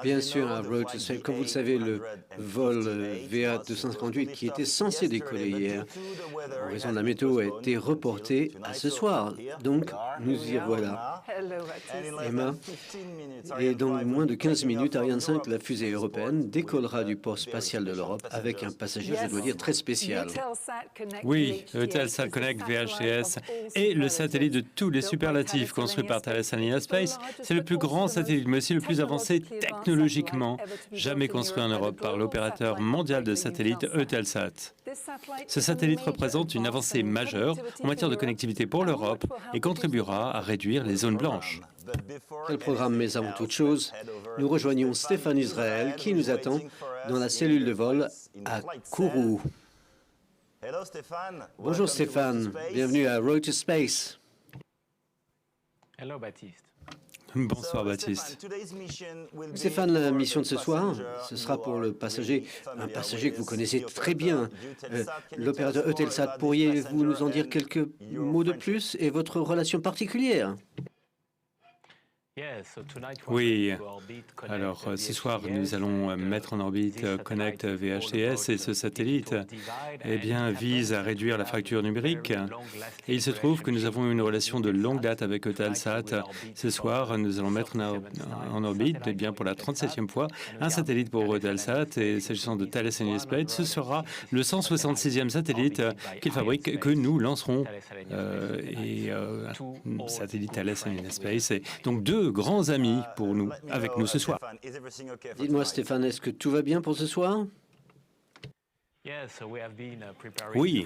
Bien sûr, à Road to Space, comme vous le savez, le vol VA258 qui était censé décoller hier, en raison de la météo, a été reporté à ce soir. Donc, nous y voilà. Emma, et dans moins de 15 minutes, Ariane 5, la fusée européenne, décollera du port spatial de l'Europe avec un passager, je dois dire, très spécial. Oui, Eutelsat Connect VHTS est le satellite de tous les superlatifs construits par Thales Alenia Space. C'est le plus grand satellite, mais aussi le plus avancé technologiquement, jamais construit en Europe par l'opérateur mondial de satellites Eutelsat. Ce satellite représente une avancée majeure en matière de connectivité pour l'Europe et contribuera à réduire les zones blanches. Quel programme, mais avant toute chose, nous rejoignons Stéphane Israël qui nous attend dans la cellule de vol à Kourou. Bonjour Stéphane, bienvenue à Road to Space. Hello Baptiste. Bonsoir Baptiste. Stéphane, la mission de ce soir, ce sera pour le passager, un passager que vous connaissez très bien, l'opérateur Eutelsat. Pourriez-vous nous en dire quelques mots de plus et votre relation particulière? Oui, alors ce soir, nous allons mettre en orbite Connect VHTS et ce satellite vise à réduire la fracture numérique. Et il se trouve que nous avons une relation de longue date avec Eutelsat. Ce soir, nous allons mettre en orbite, pour la 37e fois, un satellite pour Eutelsat. Et s'agissant de Thales Alenia Space, ce sera le 166e satellite qu'il fabrique que nous lancerons. Satellite Thales Alenia Space. Et donc deux grands amis pour nous, avec nous ce soir. Dites-moi Stéphane, est-ce que tout va bien pour ce soir? Oui,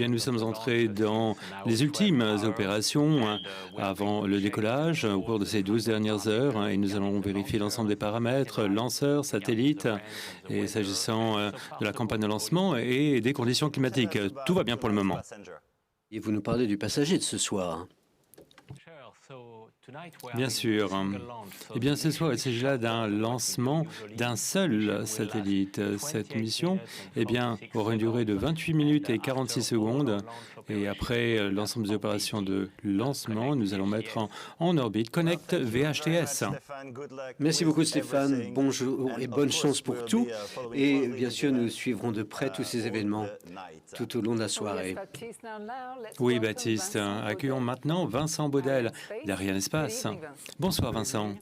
nous sommes entrés dans les ultimes opérations avant le décollage au cours de ces 12 dernières heures et nous allons vérifier l'ensemble des paramètres, lanceurs, satellites, et s'agissant de la campagne de lancement et des conditions climatiques. Tout va bien pour le moment. Et vous nous parlez du passager de ce soir. Bien sûr. Ce soir, il s'agit là d'un lancement d'un seul satellite. Cette mission aura une durée de 28 minutes et 46 secondes. Et après l'ensemble des opérations de lancement, nous allons mettre en orbite Connect VHTS. Merci beaucoup Stéphane. Bonjour et bonne chance pour tout. Et bien sûr, nous suivrons de près tous ces événements tout au long de la soirée. Oui, Baptiste. Accueillons maintenant Vincent Baudel d'Ariane Espace. Bonsoir Vincent.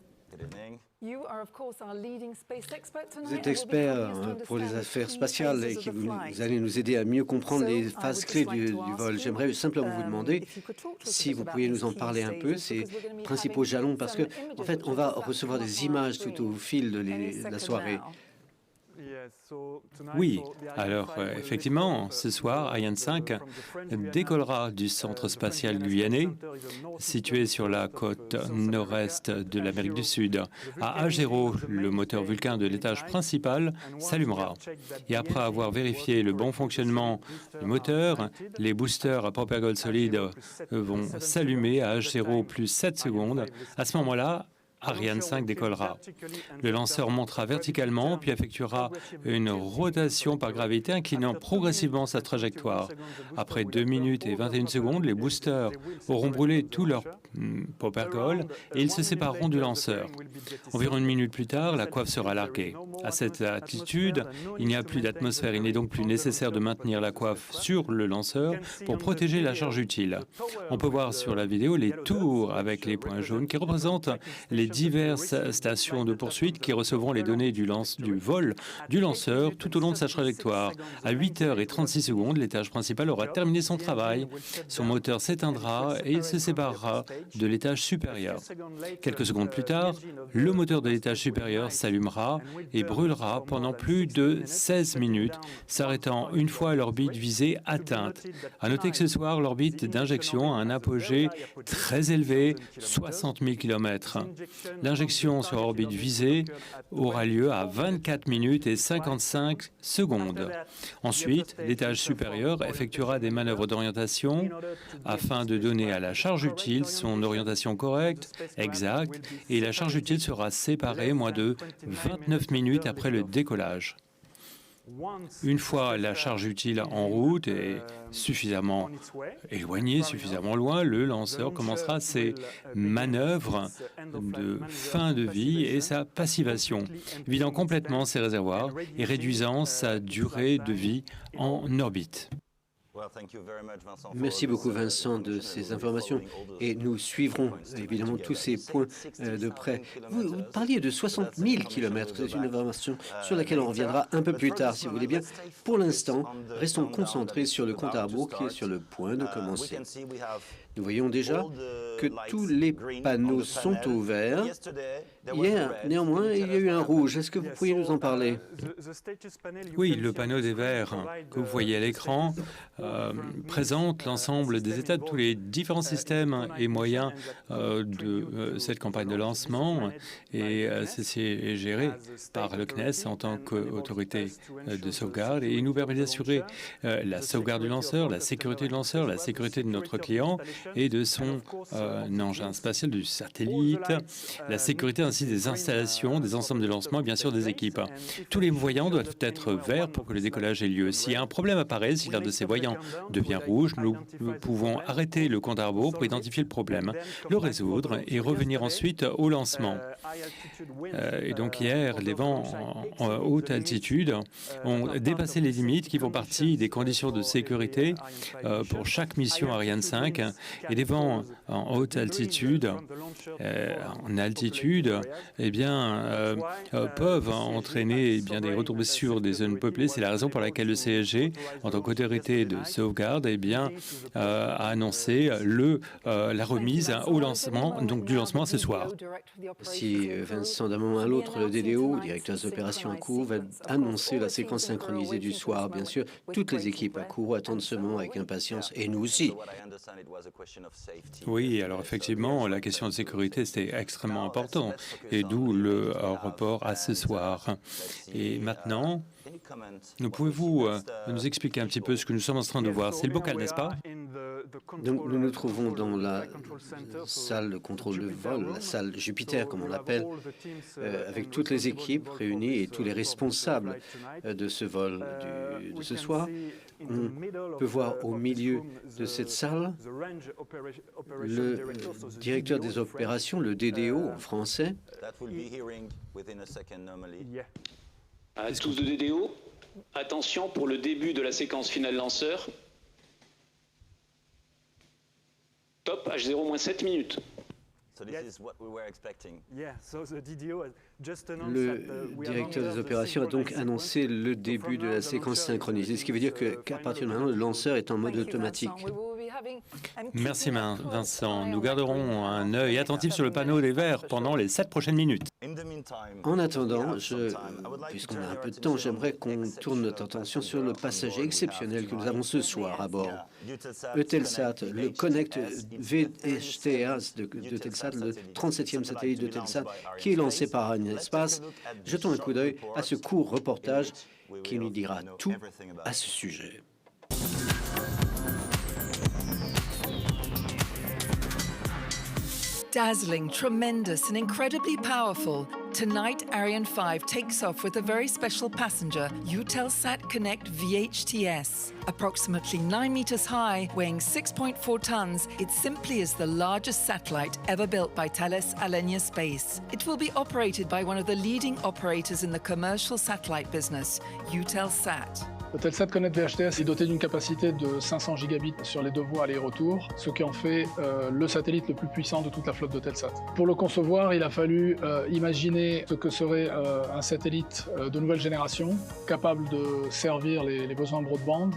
Vous êtes expert pour les affaires spatiales et vous allez nous aider à mieux comprendre les phases clés du vol. J'aimerais simplement vous demander si vous pourriez nous en parler un peu, ces principaux jalons, parce que en fait, on va recevoir des images tout au fil de la soirée. Oui, alors effectivement, ce soir, Ariane 5 décollera du centre spatial guyanais, situé sur la côte nord-est de l'Amérique du Sud. À A0, le moteur Vulcain de l'étage principal s'allumera. Et après avoir vérifié le bon fonctionnement du moteur, les boosters à propagole solide vont s'allumer à H0 plus 7 secondes. À ce moment-là, Ariane 5 décollera. Le lanceur montera verticalement, puis effectuera une rotation par gravité, inclinant progressivement sa trajectoire. Après 2 minutes et 21 secondes, les boosters auront brûlé tout leur propergol et ils se sépareront du lanceur. Environ 1 minute plus tard, la coiffe sera larguée. À cette altitude, il n'y a plus d'atmosphère. Il n'est donc plus nécessaire de maintenir la coiffe sur le lanceur pour protéger la charge utile. On peut voir sur la vidéo les tours avec les points jaunes qui représentent les diverses stations de poursuite qui recevront les données du vol du lanceur tout au long de sa trajectoire. À 8h36, l'étage principal aura terminé son travail. Son moteur s'éteindra et il se séparera de l'étage supérieur. Quelques secondes plus tard, le moteur de l'étage supérieur s'allumera et brûlera pendant plus de 16 minutes, s'arrêtant une fois l'orbite visée atteinte. À noter que ce soir, l'orbite d'injection a un apogée très élevé, 60 000 km. L'injection sur orbite visée aura lieu à 24 minutes et 55 secondes. Ensuite, l'étage supérieur effectuera des manœuvres d'orientation afin de donner à la charge utile son orientation correcte, exacte, et la charge utile sera séparée moins de 29 minutes après le décollage. Une fois la charge utile en route et suffisamment éloignée, suffisamment loin, le lanceur commencera ses manœuvres de fin de vie et sa passivation, vidant complètement ses réservoirs et réduisant sa durée de vie en orbite. Merci beaucoup, Vincent, de ces informations. Et nous suivrons évidemment tous ces points de près. Vous parliez de 60 000 km. C'est une information sur laquelle on reviendra un peu plus tard, si vous voulez bien. Pour l'instant, restons concentrés sur le compte à rebours qui est sur le point de commencer. Nous voyons déjà que tous les panneaux sont au vert. Hier, néanmoins, il y a eu un rouge. Est-ce que vous pourriez nous en parler? Oui, le panneau des verts que vous voyez à l'écran présente l'ensemble des états de tous les différents systèmes et moyens de cette campagne de lancement et ceci est géré par le CNES en tant qu'autorité de sauvegarde et il nous permet d'assurer la sauvegarde du lanceur, la sécurité du lanceur, la sécurité de notre client et de son engin spatial, du satellite, la sécurité ainsi des installations, des ensembles de lancement et bien sûr des équipes. Tous les voyants doivent être verts pour que le décollage ait lieu. Si un problème apparaît, si l'un de ces voyants devient rouge, nous pouvons arrêter le compte à rebours pour identifier le problème, le résoudre et revenir ensuite au lancement. Et donc hier, les vents en haute altitude ont dépassé les limites qui font partie des conditions de sécurité pour chaque mission Ariane 5 et les vents en haute altitude, peuvent entraîner des retombées sur des zones peuplées. C'est la raison pour laquelle le CSG, en tant qu'autorité de sauvegarde, a annoncé la remise au lancement, donc du lancement ce soir. Si Vincent, d'un moment à l'autre, le DDO, directeur des opérations à Kourou, va annoncer la séquence synchronisée du soir, bien sûr, toutes les équipes à Kourou attendent ce moment avec impatience, et nous aussi. Oui, alors effectivement, la question de sécurité, c'était extrêmement important, et d'où le report à ce soir. Et maintenant, pouvez-vous nous expliquer un petit peu ce que nous sommes en train de voir? C'est le bocal, n'est-ce pas? Donc, nous nous trouvons dans la salle de contrôle de vol, la salle Jupiter, comme on l'appelle, avec toutes les équipes réunies et tous les responsables de ce vol de ce soir. On peut voir au milieu de cette salle le directeur des opérations, le DDO en français. À tous de DDO, attention pour le début de la séquence finale lanceur. Top, H0 moins 7 minutes. Le directeur des opérations a donc annoncé le début de la séquence synchronisée, ce qui veut dire qu'à partir de maintenant, le lanceur est en mode automatique. Merci Vincent. Nous garderons un œil attentif sur le panneau des verts pendant les 7 prochaines minutes. En attendant, puisqu'on a un peu de temps, j'aimerais qu'on tourne notre attention sur le passager exceptionnel que nous avons ce soir à bord. Eutelsat, le Connect VHTS d'Eutelsat, le 37e satellite d'Eutelsat, qui est lancé par Arianespace. Jetons un coup d'œil à ce court reportage qui nous dira tout à ce sujet. Dazzling, tremendous, and incredibly powerful. Tonight, Ariane 5 takes off with a very special passenger, Eutelsat Connect VHTS. Approximately 9 meters high, weighing 6.4 tons, it simply is the largest satellite ever built by Thales Alenia Space. It will be operated by one of the leading operators in the commercial satellite business, Eutelsat. Eutelsat Connect VHTS est doté d'une capacité de 500 gigabits sur les 2 voies aller-retour, ce qui en fait le satellite le plus puissant de toute la flotte d'Eutelsat. Pour le concevoir, il a fallu imaginer ce que serait un satellite de nouvelle génération, capable de servir les besoins broadband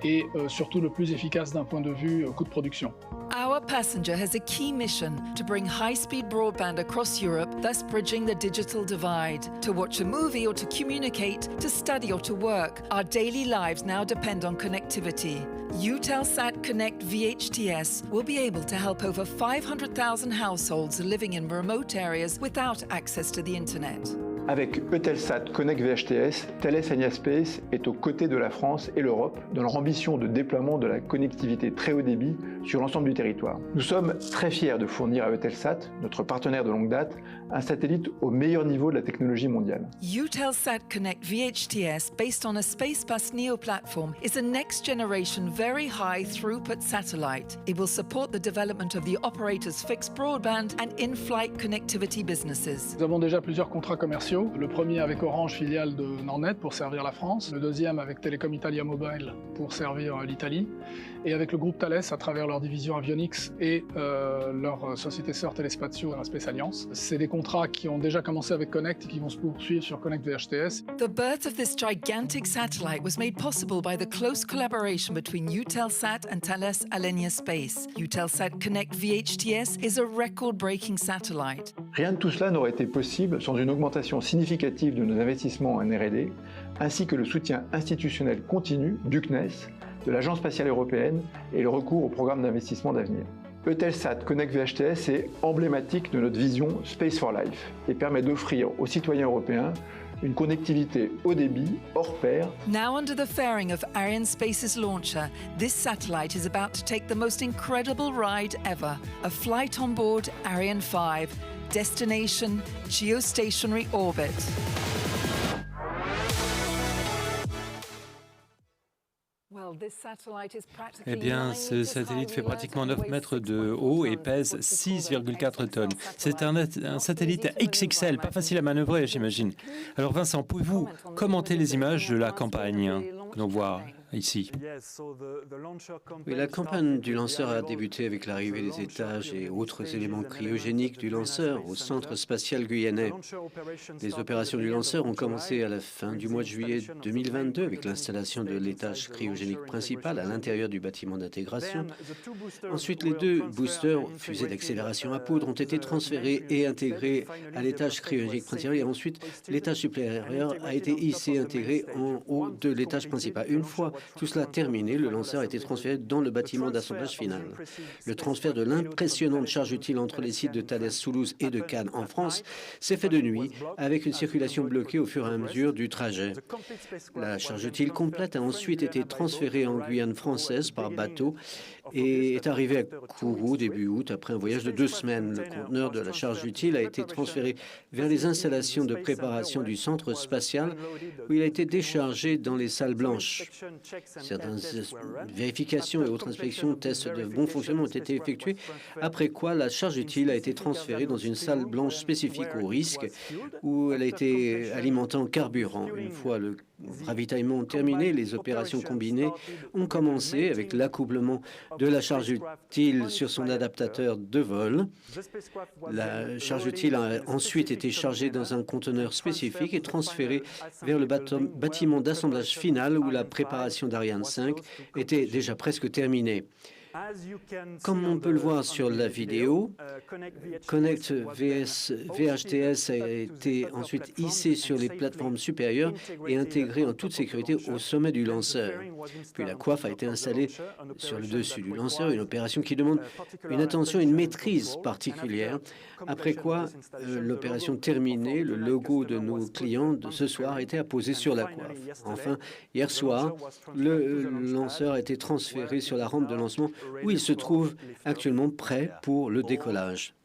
et surtout le plus efficace d'un point de vue coût de production. Our passenger has a key mission to bring high-speed broadband across Europe, thus bridging the digital divide. To watch a movie or to communicate, to study or to work, our daily lives now depend on connectivity. Eutelsat Connect VHTS will be able to help over 500,000 households living in remote areas without access to the internet. Avec Eutelsat Connect VHTS, Thales Alenia Space est aux côtés de la France et l'Europe dans leur ambition de déploiement de la connectivité très haut débit sur l'ensemble du territoire. Nous sommes très fiers de fournir à Eutelsat, notre partenaire de longue date, un satellite au meilleur niveau de la technologie mondiale. Eutelsat Connect VHTS, based on a SpaceBus NEO platform, is a next-generation, very high-throughput satellite. It will support the development of the operator's fixed broadband and in-flight connectivity businesses. Nous avons déjà plusieurs contrats commerciaux. Le premier avec Orange, filiale de Nordnet, pour servir la France. Le deuxième avec Telecom Italia Mobile pour servir l'Italie. Et avec le groupe Thales à travers leur division Avionics et leur société sœur Telespazio, la Space Alliance. C'est des contrats qui ont déjà commencé avec Connect et qui vont se poursuivre sur Connect VHTS. The birth of this gigantic satellite was made possible by the close collaboration between Eutelsat and Thales Alenia Space. Eutelsat Connect VHTS is a record-breaking satellite. Rien de tout cela n'aurait été possible sans une augmentation significative de nos investissements en R&D, ainsi que le soutien institutionnel continu du CNES, de l'Agence spatiale européenne et le recours au programme d'investissement d'avenir. Eutelsat Connect VHTS est emblématique de notre vision Space for Life et permet d'offrir aux citoyens européens une connectivité haut débit, hors pair. Now under the fairing of Arianespace's launcher, this satellite is about to take the most incredible ride ever. A flight on board Ariane 5, destination geostationary orbit. Eh bien, ce satellite fait pratiquement 9 mètres de haut et pèse 6,4 tonnes. C'est un satellite XXL, pas facile à manœuvrer, j'imagine. Alors Vincent, pouvez-vous commenter les images de la campagne que l'on voit ici? Oui, la campagne du lanceur a débuté avec l'arrivée des étages et autres éléments cryogéniques du lanceur au centre spatial guyanais. Les opérations du lanceur ont commencé à la fin du mois de juillet 2022 avec l'installation de l'étage cryogénique principal à l'intérieur du bâtiment d'intégration. Ensuite, les 2 boosters, fusées d'accélération à poudre, ont été transférés et intégrés à l'étage cryogénique principal. Et ensuite, l'étage supérieur a été hissé et intégré en haut de l'étage principal. Une fois tout cela terminé, le lanceur a été transféré dans le bâtiment d'assemblage final. Le transfert de l'impressionnante charge utile entre les sites de Thales Toulouse et de Cannes en France s'est fait de nuit, avec une circulation bloquée au fur et à mesure du trajet. La charge utile complète a ensuite été transférée en Guyane française par bateau et est arrivée à Kourou début août après un voyage de 2 semaines. Le conteneur de la charge utile a été transféré vers les installations de préparation du centre spatial où il a été déchargé dans les salles blanches. Certaines vérifications et autres inspections, tests de bon fonctionnement ont été effectués, après quoi la charge utile a été transférée dans une salle blanche spécifique au risque où elle a été alimentée en carburant. Une fois le ravitaillement terminé, les opérations combinées ont commencé avec l'accouplement de la charge utile sur son adaptateur de vol. La charge utile a ensuite été chargée dans un conteneur spécifique et transférée vers le bâtiment d'assemblage final où la préparation d'Ariane 5 était déjà presque terminée. Comme on peut le voir sur la vidéo, Connect VHTS a été ensuite hissé sur les plateformes supérieures et intégré en toute sécurité au sommet du lanceur. Puis la coiffe a été installée sur le dessus du lanceur, une opération qui demande une attention et une maîtrise particulière. Après quoi, l'opération terminée, le logo de nos clients de ce soir a été apposé sur la coiffe. Enfin, hier soir, le lanceur a été transféré sur la rampe de lancement où il se trouve actuellement prêt pour le décollage.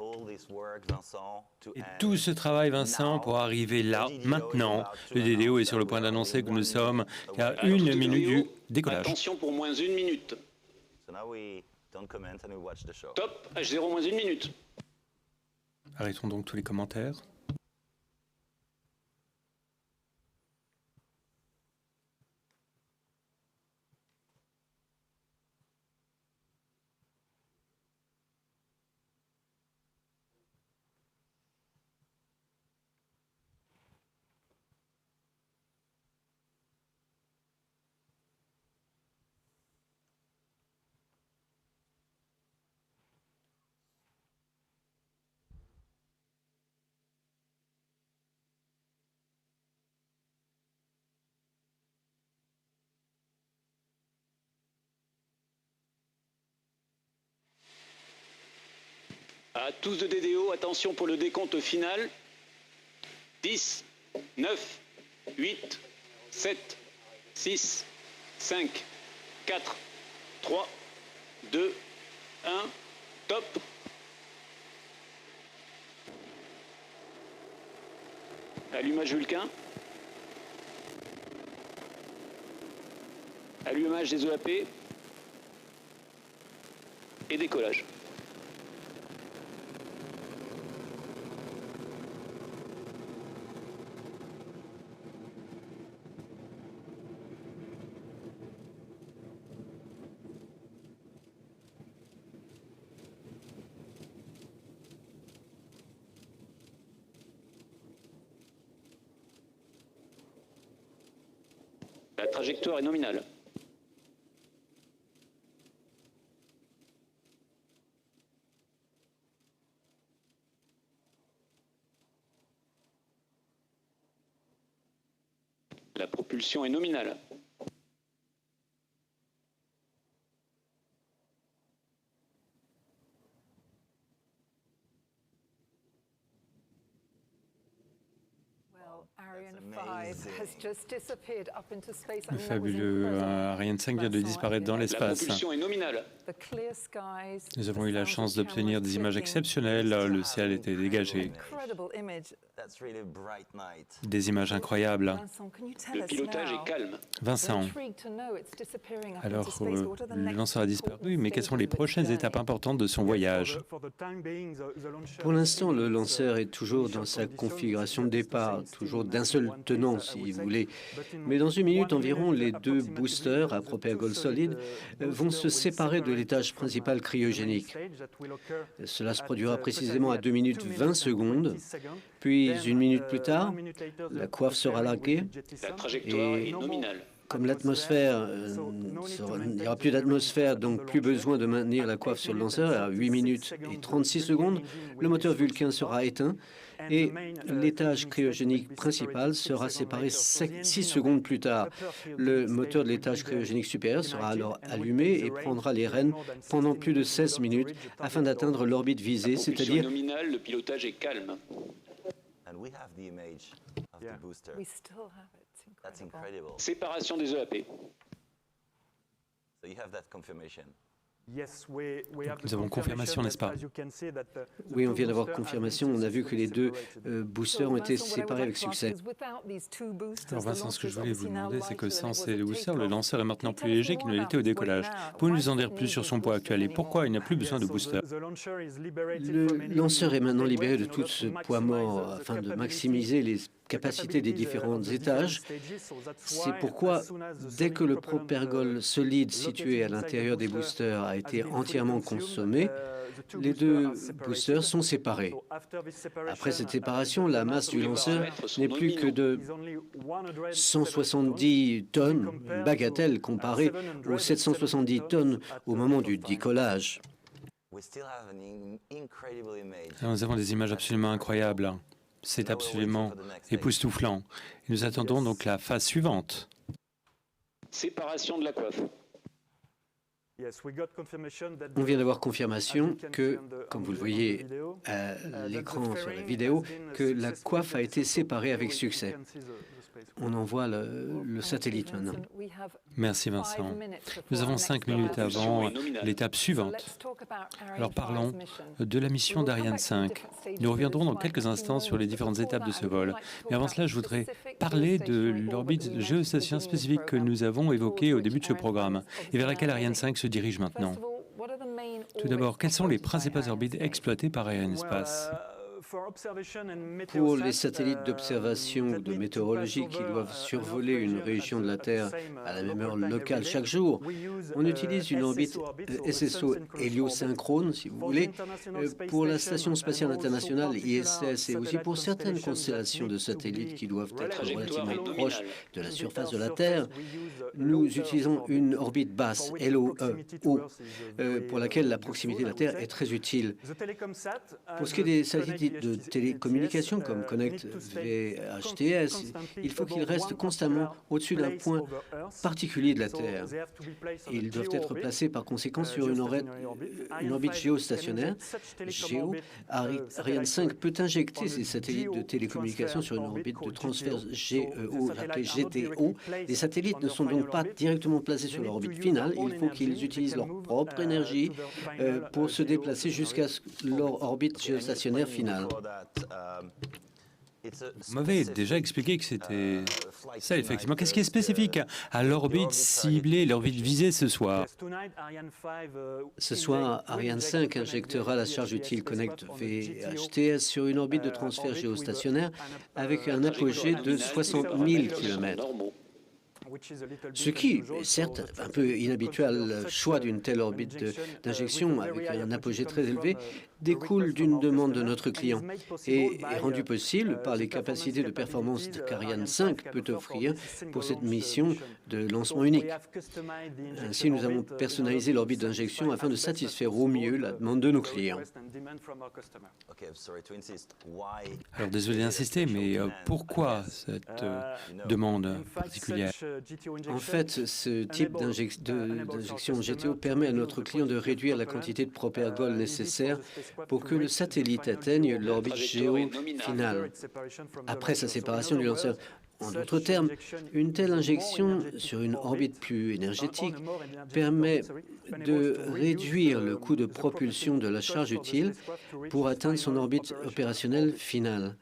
Et tout ce travail, Vincent, pour arriver là, maintenant. Le DDO est sur le point d'annoncer que nous sommes à 1 minute du décollage. Attention pour moins 1 minute. Top, H0 moins 1 minute. Arrêtons donc tous les commentaires. À tous de DDO, attention pour le décompte final. 10, 9, 8, 7, 6, 5, 4, 3, 2, 1, top. Allumage Vulcain. Allumage des EAP. Et décollage. La trajectoire est nominale. La propulsion est nominale. Le fabuleux Ariane 5 vient de disparaître dans La l'espace. propulsion est nominale. Nous avons eu la chance d'obtenir des images exceptionnelles. Le ciel était dégagé. Des images incroyables. Le pilotage est calme. Vincent, alors le lanceur a disparu, mais quelles sont les prochaines étapes importantes de son voyage? Pour l'instant, le lanceur est toujours dans sa configuration de départ, toujours d'un seul tenant, si vous voulez. Mais dans une minute environ, les deux boosters à propelleur solide vont se séparer de l'étage principal cryogénique. Cela se produira précisément à 2 minutes 20 secondes. Puis, une minute plus tard, la coiffe sera larguée La trajectoire est nominale. comme l'atmosphère, il n'y aura plus d'atmosphère, donc plus besoin de maintenir la coiffe sur le lanceur. À 8 minutes et 36 secondes, le moteur Vulcain sera éteint et l'étage cryogénique principal sera séparé 6 secondes plus tard. Le moteur de l'étage cryogénique supérieur sera alors allumé et prendra les rênes pendant plus de 16 minutes afin d'atteindre l'orbite visée, Propulsion est c'est-à-dire nominale, le pilotage est calme. Séparation des EAP. Nous avons confirmation, n'est-ce pas? oui, on vient d'avoir confirmation. On a vu que les deux boosters ont été séparés avec succès. Alors Vincent, ce que je voulais vous demander, c'est que sans ces boosters, le lanceur est maintenant plus léger qu'il ne l'était au décollage. Pouvez-vous nous en dire plus sur son poids actuel et pourquoi il n'y a plus besoin de booster? Le lanceur est maintenant libéré de tout ce poids mort afin de maximiser les capacités des différents étages. C'est pourquoi, dès que le propergol solide situé à l'intérieur des boosters a été entièrement consommé, les deux boosters sont séparés. Après cette séparation, la masse du lanceur n'est plus que de 170 tonnes, une bagatelle comparée aux 770 tonnes au moment du décollage. Nous avons des images absolument incroyables. C'est absolument époustouflant. Et nous attendons donc la phase suivante. Séparation de la coiffe. On vient d'avoir confirmation que, comme vous le voyez à l'écran sur la vidéo, que la coiffe a été séparée avec succès. On envoie le satellite maintenant. Merci Vincent. Nous avons 5 minutes avant l'étape suivante. Alors parlons de la mission d'Ariane 5. Nous reviendrons dans quelques instants sur les différentes étapes de ce vol. Mais avant cela, je voudrais parler de l'orbite géostationnaire spécifique que nous avons évoquée au début de ce programme et vers laquelle Ariane 5 se dirige maintenant. Tout d'abord, quelles sont les principales orbites exploitées par Arianespace? Pour les satellites d'observation ou de météorologie qui doivent survoler une région de la Terre à la même heure locale chaque jour, on utilise une orbite SSO héliosynchrone, si vous voulez, pour la Station spatiale internationale ISS et aussi pour certaines constellations de satellites qui doivent être relativement proches de la surface de la Terre. Nous utilisons une orbite basse, LOE, pour laquelle la proximité de la Terre est très utile. Pour ce qui est des satellites de télécommunications comme Connect VHTS, il faut qu'ils restent constamment au-dessus d'un point particulier de la Terre. Ils doivent être placés par conséquent sur une orbite géostationnaire. Ariane 5 peut injecter ces satellites de télécommunications sur une orbite de transfert GEO, appelée GTO. Les satellites ne sont donc pas directement placés sur leur orbite finale. Il faut qu'ils utilisent leur propre énergie pour se déplacer jusqu'à leur orbite géostationnaire finale. Vous m'avez déjà expliqué que c'était ça, effectivement. Qu'est-ce qui est spécifique à l'orbite ciblée, l'orbite visée ce soir? Ce soir, Ariane 5 injectera la charge utile Connect VHTS sur une orbite de transfert géostationnaire avec un apogée de 60 000 km. Ce qui est certes un peu inhabituel, le choix d'une telle orbite d'injection avec un apogée très élevé découle d'une demande de notre client et est rendu possible par les capacités de performance qu'Ariane 5 peut offrir pour cette mission de lancement unique. Ainsi, nous avons personnalisé l'orbite d'injection afin de satisfaire au mieux la demande de nos clients. Alors désolé d'insister, mais pourquoi cette demande particulière? En fait, ce type d'injection GTO permet à notre client de réduire la quantité de propergol nécessaire pour que le satellite atteigne l'orbite géo finale après sa séparation du lanceur. En d'autres termes, une telle injection sur une orbite plus énergétique permet de réduire le coût de propulsion de la charge utile pour atteindre son orbite opérationnelle finale.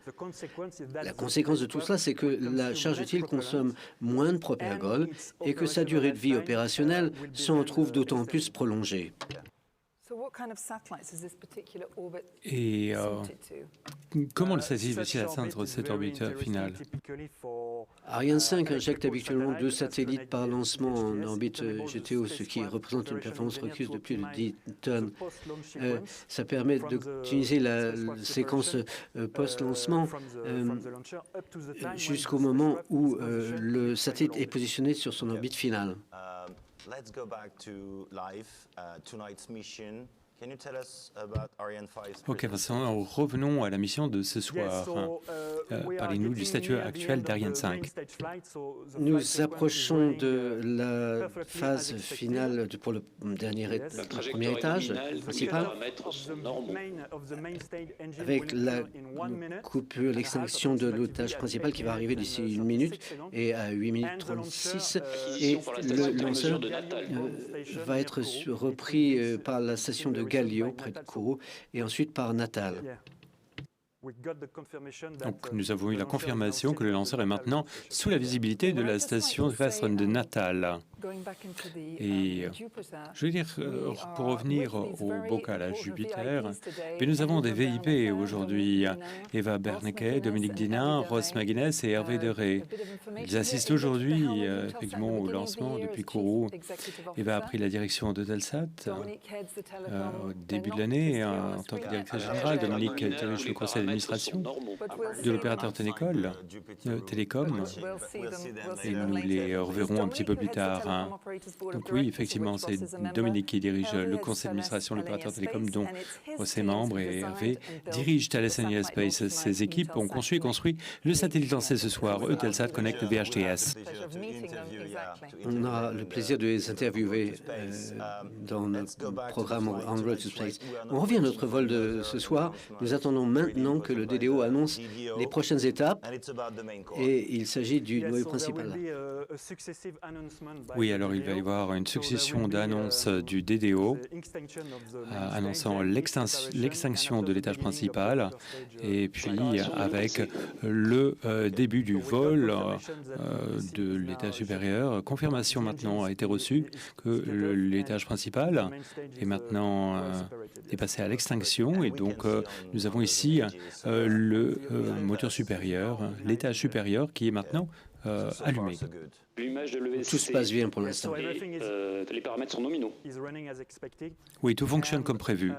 La conséquence de tout cela, c'est que la charge utile consomme moins de propergol et que sa durée de vie opérationnelle s'en trouve d'autant plus prolongée. Et comment le satellite va-t-il atteindre cette orbite finale? Ariane 5 injecte habituellement 2 satellites par lancement en orbite GTO, ce qui représente une performance requise de plus de 10 tonnes. Ça permet d'utiliser la séquence post-lancement jusqu'au moment où le satellite est positionné sur son orbite finale. Ok, Vincent, revenons à la mission de ce soir. Parlez-nous du statut actuel d'Ariane 5. Nous approchons de la phase finale pour le premier étage principal, avec la coupure, l'extinction de l'étage principal qui va arriver d'ici 1 minute et à 8 minutes 36. Et le lanceur va être repris par la station de Galileo, près de Kourou, et ensuite par Natal. Donc, nous avons eu la confirmation que le lanceur est maintenant sous la visibilité de la station terrestre de Natal. Et je veux dire, pour revenir au bocal à Jupiter, mais nous avons des VIP aujourd'hui. Eva Berneke, Dominique Dinin, Ross McGuinness et Hervé Deré. Ils assistent aujourd'hui effectivement au lancement depuis Kourou. Eva a pris la direction d'Eutelsat au début de l'année en tant que directrice générale. Dominique dirige le conseil d'administration de l'opérateur Télécom. Et nous les reverrons un petit peu plus tard. Donc oui, effectivement, c'est Dominique qui dirige le conseil d'administration de l'opérateur Télécom, dont ses membres et Hervé dirigent Thales Alenia Space. Ces équipes ont conçu et construit le satellite lancé ce soir, Eutelsat Connect VHTS. On a le plaisir de les interviewer dans notre programme On Road to Space. On revient à notre vol de ce soir. Nous attendons maintenant que le DDO annonce les prochaines étapes et il s'agit du noyau principal. Oui, alors il va y avoir une succession d'annonces du DDO annonçant l'extinction de l'étage principal et puis avec le début du vol de l'étage supérieur. Confirmation maintenant a été reçue que l'étage principal est maintenant est passé à l'extinction et donc nous avons ici le moteur supérieur, l'étage supérieur qui est maintenant allumé. Tout se passe bien pour l'instant. Les paramètres sont nominaux. Oui, tout fonctionne comme prévu.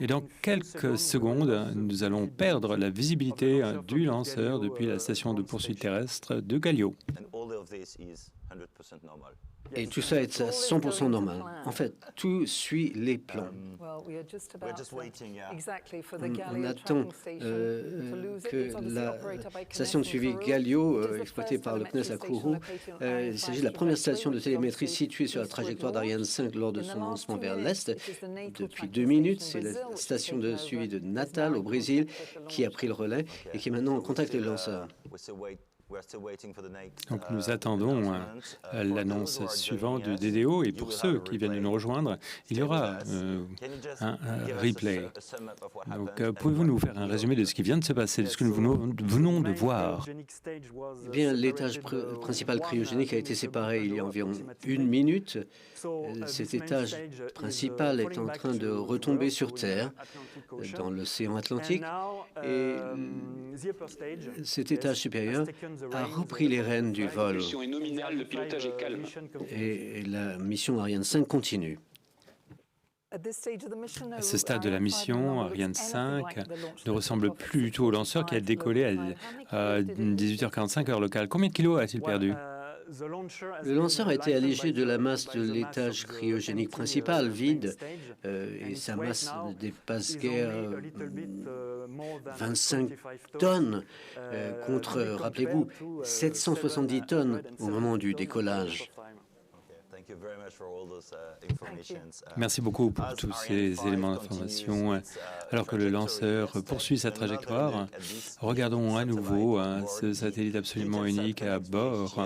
Et dans quelques secondes, nous allons perdre la visibilité du lanceur depuis la station de poursuite terrestre de Galileo. Et tout ça est à 100% normal. En fait, tout suit les plans. On attend que la station de suivi Galio, exploitée par le CNES à Kourou, il s'agit de la première station de télémétrie située sur la trajectoire d'Ariane 5 lors de son lancement vers l'Est. Depuis 2 minutes, c'est la station de suivi de Natal, au Brésil, qui a pris le relais et qui est maintenant en contact avec le lanceur. Donc nous attendons l'annonce suivante du DDO et pour ceux qui viennent de nous rejoindre, il y aura un replay. Donc pouvez-vous nous faire un résumé de ce qui vient de se passer, de ce que nous venons de voir? Eh bien, l'étage principal cryogénique a été séparé il y a environ 1 minute. Cet étage principal est en train de retomber sur Terre, dans l'océan Atlantique, et cet étage supérieur a repris les rênes du vol. La pression est nominale, le pilotage est calme. Et la mission Ariane 5 continue. À ce stade de la mission, Ariane 5 ne ressemble plus du tout au lanceur qui a décollé à 18h45 heure locale. Combien de kilos a-t-il perdu? Le lanceur a été allégé de la masse de l'étage cryogénique principal, vide, et sa masse ne dépasse guère 25 tonnes contre, rappelez-vous, 770 tonnes au moment du décollage. Merci beaucoup pour tous ces éléments d'information. Alors que le lanceur poursuit sa trajectoire, regardons à nouveau ce satellite absolument unique à bord.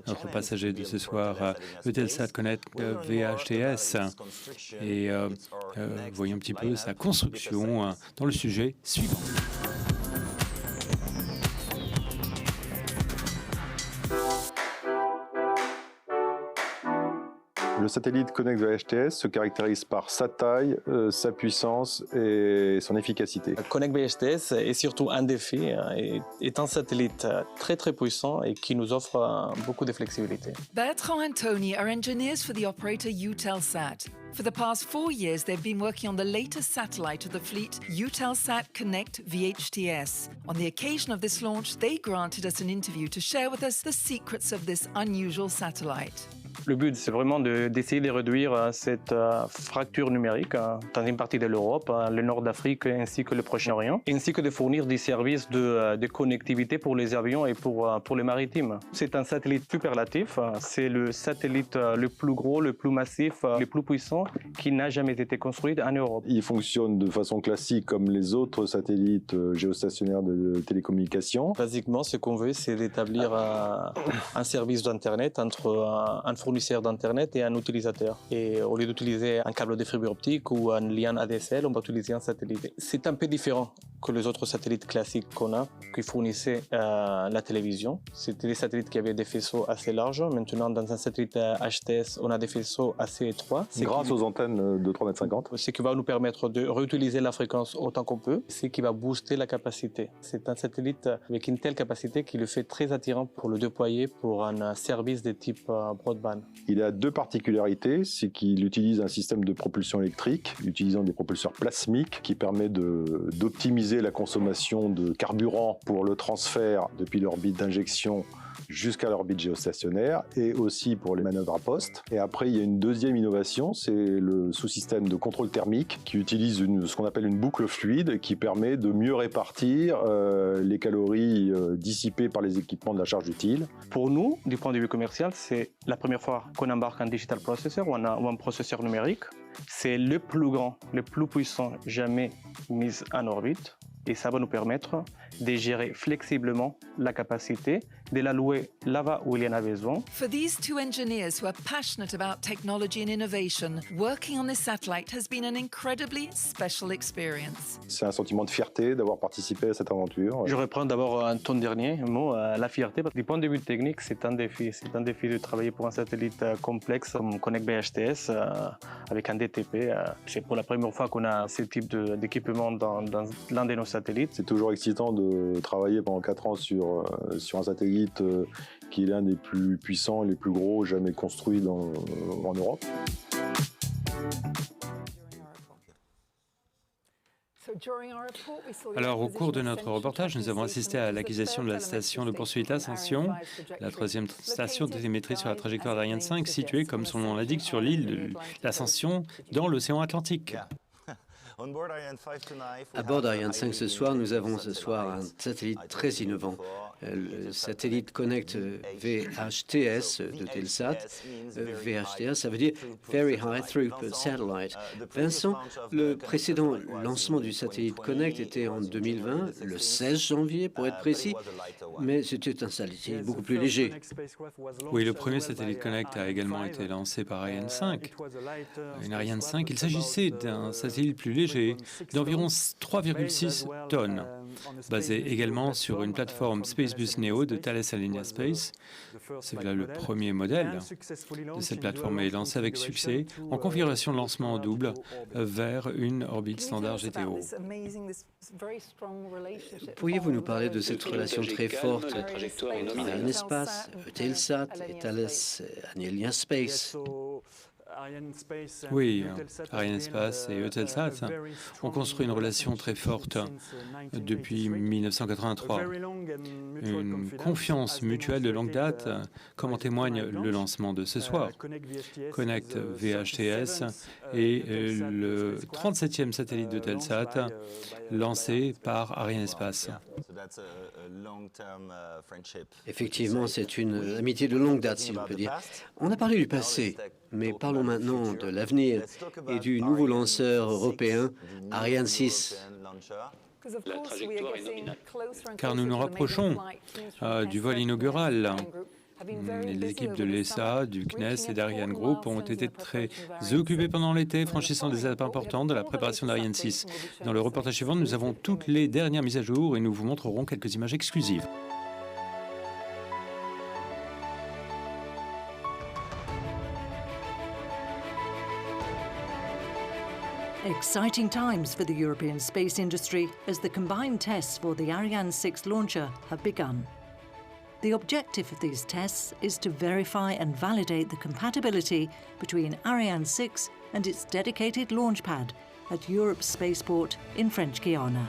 Notre passager de ce soir, Eutelsat Connect VHTS. Et voyons un petit peu sa construction dans le sujet suivant. Le satellite Connect VHTS se caractérise par sa taille, sa puissance et son efficacité. Connect VHTS est surtout un défi, est un satellite très puissant et qui nous offre beaucoup de flexibilité. Bertrand and Tony are engineers for the operator Eutelsat. For the past 4 years, they've been working on the latest satellite of the fleet, Eutelsat Connect VHTS. On the occasion of this launch, they granted us an interview to share with us the secrets of this unusual satellite. Le but, c'est vraiment d'essayer de réduire cette fracture numérique dans une partie de l'Europe, le nord d'Afrique ainsi que le Proche-Orient, ainsi que de fournir des services de connectivité pour les avions et pour les maritimes. C'est un satellite superlatif, c'est le satellite le plus gros, le plus massif, le plus puissant qui n'a jamais été construit en Europe. Il fonctionne de façon classique comme les autres satellites géostationnaires de télécommunications. Basiquement, ce qu'on veut, c'est d'établir un service d'Internet entre un fournisseur d'Internet et un utilisateur. Et au lieu d'utiliser un câble de fibre optique ou un lien ADSL, on va utiliser un satellite. C'est un peu différent que les autres satellites classiques qu'on a, qui fournissaient la télévision. C'était des satellites qui avaient des faisceaux assez larges. Maintenant, dans un satellite HTS, on a des faisceaux assez étroits. Grâce aux antennes de 3,50 m. Ce qui va nous permettre de réutiliser la fréquence autant qu'on peut, ce qui va booster la capacité. C'est un satellite avec une telle capacité qui le fait très attirant pour le déployer pour un service de type broadband. Il a 2 particularités, c'est qu'il utilise un système de propulsion électrique, utilisant des propulseurs plasmiques, qui permet d'optimiser la consommation de carburant pour le transfert depuis l'orbite d'injection jusqu'à l'orbite géostationnaire et aussi pour les manœuvres à poste. Et après, il y a une deuxième innovation, c'est le sous-système de contrôle thermique qui utilise ce qu'on appelle une boucle fluide qui permet de mieux répartir les calories dissipées par les équipements de la charge utile. Pour nous, du point de vue commercial, c'est la première fois qu'on embarque un digital processor ou un processeur numérique. C'est le plus grand, le plus puissant jamais mis en orbite. Et ça va nous permettre de gérer flexiblement la capacité, de l'allouer là-bas où il y en a besoin. For these 2 engineers who are passionate about technology and innovation, working on this satellite has been an incredibly special experience. C'est un sentiment de fierté d'avoir participé à cette aventure. Je reprends d'abord ton dernier mot, la fierté. Du point de vue technique, c'est un défi. C'est un défi de travailler pour un satellite complexe comme Connect VHTS avec un DTP. C'est pour la première fois qu'on a ce type d'équipement dans l'un de nos satellites. C'est toujours excitant de travailler pendant 4 ans sur un satellite qui est l'un des plus puissants et les plus gros jamais construits en Europe. Alors, au cours de notre reportage, nous avons assisté à l'acquisition de la station de poursuite Ascension, la troisième station de télémétrie sur la trajectoire d'Ariane 5, située, comme son nom l'indique, sur l'île de l'Ascension, dans l'océan Atlantique. À bord d'Ariane 5 ce soir, nous avons ce soir un satellite très innovant. Le satellite Connect VHTS de Telsat. VHTS, ça veut dire Very High Throughput Satellite. Vincent, le précédent lancement du satellite Connect était en 2020, le 16 janvier pour être précis, mais c'était un satellite beaucoup plus léger. Oui, le premier satellite Connect a également été lancé par Ariane 5. Une Ariane 5, il s'agissait d'un satellite plus léger, d'environ 3,6 tonnes, basé également sur une plateforme SpaceBus Neo de Thales Alenia Space. C'est là le premier modèle de cette plateforme est lancé avec succès en configuration de lancement en double vers une orbite standard GTO. Pourriez-vous nous parler de cette relation très forte entre Arianespace, Eutelsat et Thales Alenia Space? Oui, Arianespace et Eutelsat ont construit une relation très forte depuis 1983. Une confiance mutuelle de longue date, comme en témoigne le lancement de ce soir. Connect VHTS est le 37e satellite de Telsat lancé par Arianespace. Effectivement, c'est une amitié de longue date, si l'on peut dire. On a parlé du passé, mais parlons maintenant de l'avenir et du nouveau lanceur européen, Ariane 6. Car nous nous rapprochons du vol inaugural. Les équipes de l'ESA, du CNES et d'Ariane Group ont été très occupées pendant l'été, franchissant des étapes importantes de la préparation d'Ariane 6. Dans le reportage suivant, nous avons toutes les dernières mises à jour et nous vous montrerons quelques images exclusives. Exciting times for the European space industry as the combined tests for the Ariane 6 launcher have begun. The objective of these tests is to verify and validate the compatibility between Ariane 6 and its dedicated launch pad at Europe's spaceport in French Guiana.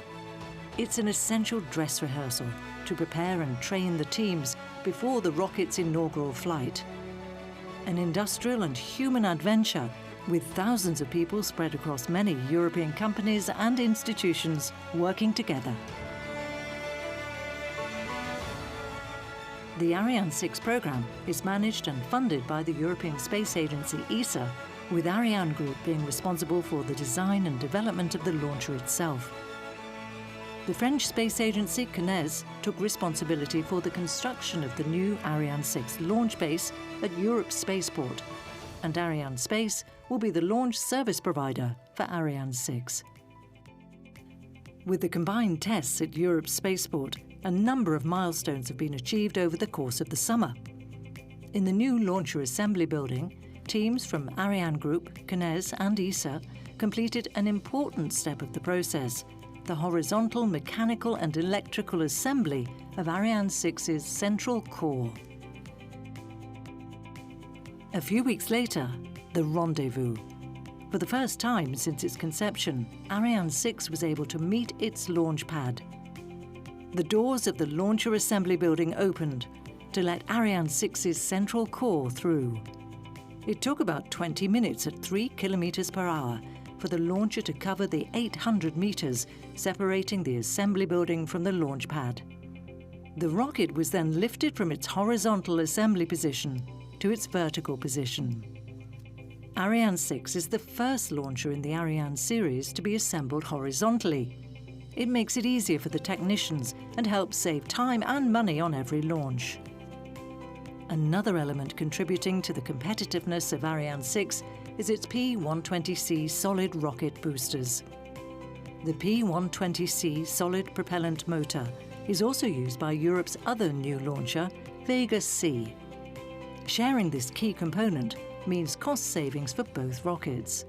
It's an essential dress rehearsal to prepare and train the teams before the rocket's inaugural flight. An industrial and human adventure with thousands of people spread across many European companies and institutions working together. The Ariane 6 program is managed and funded by the European Space Agency ESA, with Ariane Group being responsible for the design and development of the launcher itself. The French Space Agency CNES took responsibility for the construction of the new Ariane 6 launch base at Europe's spaceport, and Ariane Space will be the launch service provider for Ariane 6. With the combined tests at Europe's spaceport, a number of milestones have been achieved over the course of the summer. In the new launcher assembly building, teams from Ariane Group, CNES and ESA completed an important step of the process, the horizontal mechanical and electrical assembly of Ariane 6's central core. A few weeks later, the rendezvous. For the first time since its conception, Ariane 6 was able to meet its launch pad. The doors of the launcher assembly building opened to let Ariane 6's central core through. It took about 20 minutes at 3 kilometers per hour for the launcher to cover the 800 meters separating the assembly building from the launch pad. The rocket was then lifted from its horizontal assembly position to its vertical position. Ariane 6 is the first launcher in the Ariane series to be assembled horizontally. It makes it easier for the technicians and helps save time and money on every launch. Another element contributing to the competitiveness of Ariane 6 is its P120C solid rocket boosters. The P120C solid propellant motor is also used by Europe's other new launcher, Vega C. Sharing this key component means cost savings for both rockets.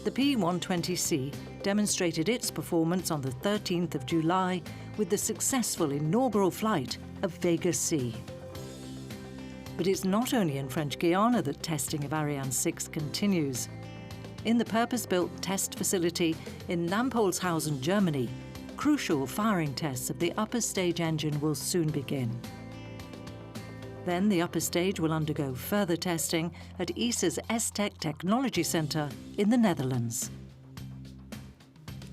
The P120C demonstrated its performance on the 13th of July with the successful inaugural flight of Vega C. But it's not only in French Guiana that testing of Ariane 6 continues. in the purpose-built test facility in Lampolshausen, Germany, crucial firing tests of the upper stage engine will soon begin. Then the upper stage will undergo further testing at ESA's ESTEC Technology Centre in the Netherlands.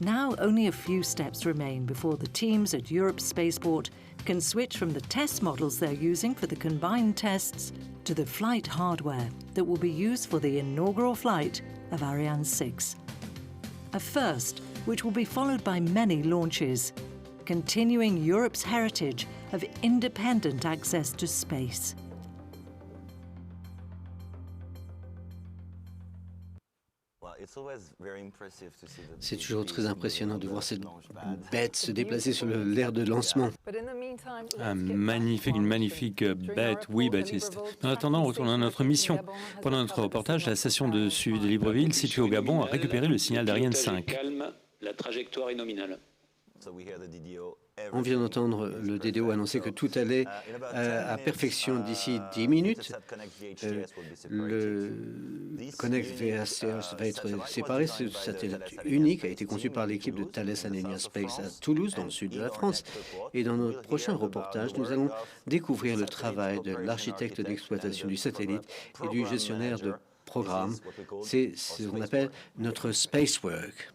Now only a few steps remain before the teams at Europe Spaceport can switch from the test models they're using for the combined tests to the flight hardware that will be used for the inaugural flight of Ariane 6. A first which will be followed by many launches, continuing Europe's heritage of independent access to space. C'est toujours très impressionnant de voir cette bête se déplacer sur l'aire de lancement. Une magnifique bête, oui, Baptiste. En attendant, retournons à notre mission. Pendant notre reportage, la station de suivi de Libreville, située au Gabon, a récupéré le signal d'Ariane 5. Calme, la trajectoire est nominale. On vient d'entendre le DDO annoncer que tout allait à perfection d'ici 10 minutes. Le Connect VHTS va être séparé. Ce satellite unique a été conçu par l'équipe de Thales Alenia Space à Toulouse, dans le sud de la France. Et dans notre prochain reportage, nous allons découvrir le travail de l'architecte d'exploitation du satellite et du gestionnaire de programme. C'est ce qu'on appelle notre Spacework.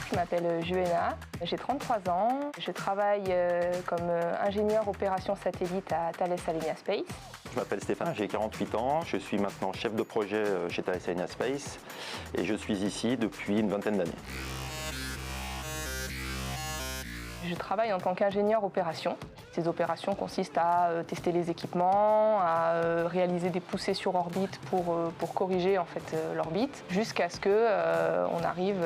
Je m'appelle Juena, j'ai 33 ans, je travaille comme ingénieur opération satellite à Thales Alenia Space. Je m'appelle Stéphane, j'ai 48 ans, je suis maintenant chef de projet chez Thales Alenia Space et je suis ici depuis une vingtaine d'années. Je travaille en tant qu'ingénieur opération. Ces opérations consistent à tester les équipements, à réaliser des poussées sur orbite pour corriger en fait l'orbite, jusqu'à ce qu'on arrive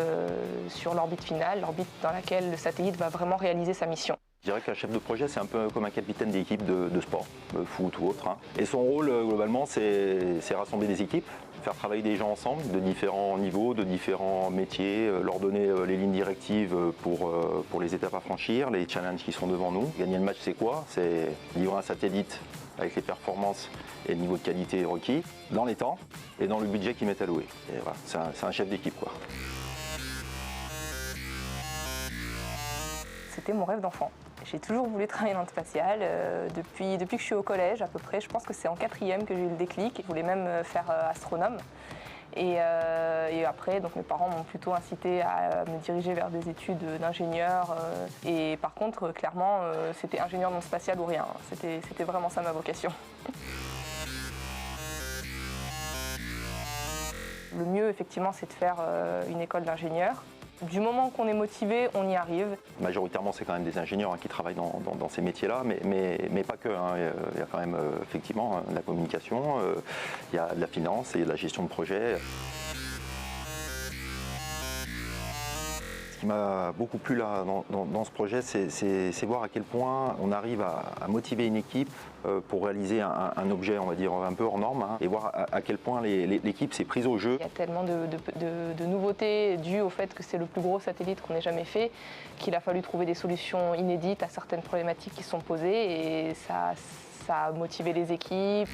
sur l'orbite finale, l'orbite dans laquelle le satellite va vraiment réaliser sa mission. Je dirais qu'un chef de projet, c'est un peu comme un capitaine d'équipe de sport, foot ou autre. Et son rôle, globalement, c'est rassembler des équipes, faire travailler des gens ensemble, de différents niveaux, de différents métiers, leur donner les lignes directives pour les étapes à franchir, les challenges qui sont devant nous. Gagner le match, c'est quoi? C'est livrer un satellite avec les performances et le niveau de qualité requis, dans les temps et dans le budget qui m'est alloué. Et voilà, c'est un chef d'équipe, quoi. C'était mon rêve d'enfant. J'ai toujours voulu travailler dans le spatial, depuis que je suis au collège à peu près. Je pense que c'est en 4e que j'ai eu le déclic. Je voulais même faire astronome. Et après, donc, mes parents m'ont plutôt incité à me diriger vers des études d'ingénieur. Et par contre, clairement, c'était ingénieur dans le spatial ou rien. C'était vraiment ça ma vocation. Le mieux, effectivement, c'est de faire une école d'ingénieur. Du moment qu'on est motivé, on y arrive. Majoritairement, c'est quand même des ingénieurs qui travaillent dans ces métiers-là, mais pas que. Il y a quand même effectivement de la communication, il y a de la finance et de la gestion de projet. Ce qui m'a beaucoup plu là, dans ce projet, c'est voir à quel point on arrive à motiver une équipe pour réaliser un objet, on va dire, un peu hors norme, et voir à quel point l'équipe s'est prise au jeu. Il y a tellement de nouveautés dues au fait que c'est le plus gros satellite qu'on ait jamais fait, qu'il a fallu trouver des solutions inédites à certaines problématiques qui sont posées, et ça a motivé les équipes.